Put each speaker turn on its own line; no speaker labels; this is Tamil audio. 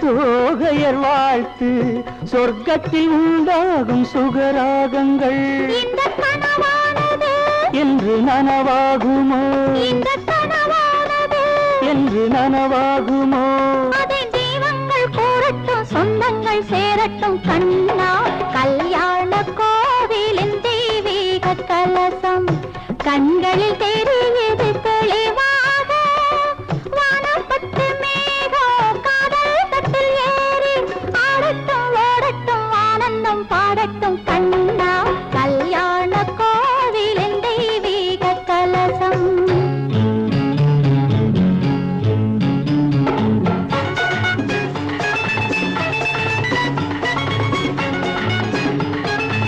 தோகையர் வாழ்த்து சொர்க்கத்தில் உண்டாகும் சுகராகங்கள்
இந்த கனவானது
என்று நனவாகுமோ
இந்த கனவானது
என்று நனவாகுமோ
அதை தெய்வங்கள் கூறட்டும் சொந்தங்கள் சேரட்டும் கண்ணா கல்யாண கோவிலின் தெய்வீக கலசம் கண்களில் தெரிய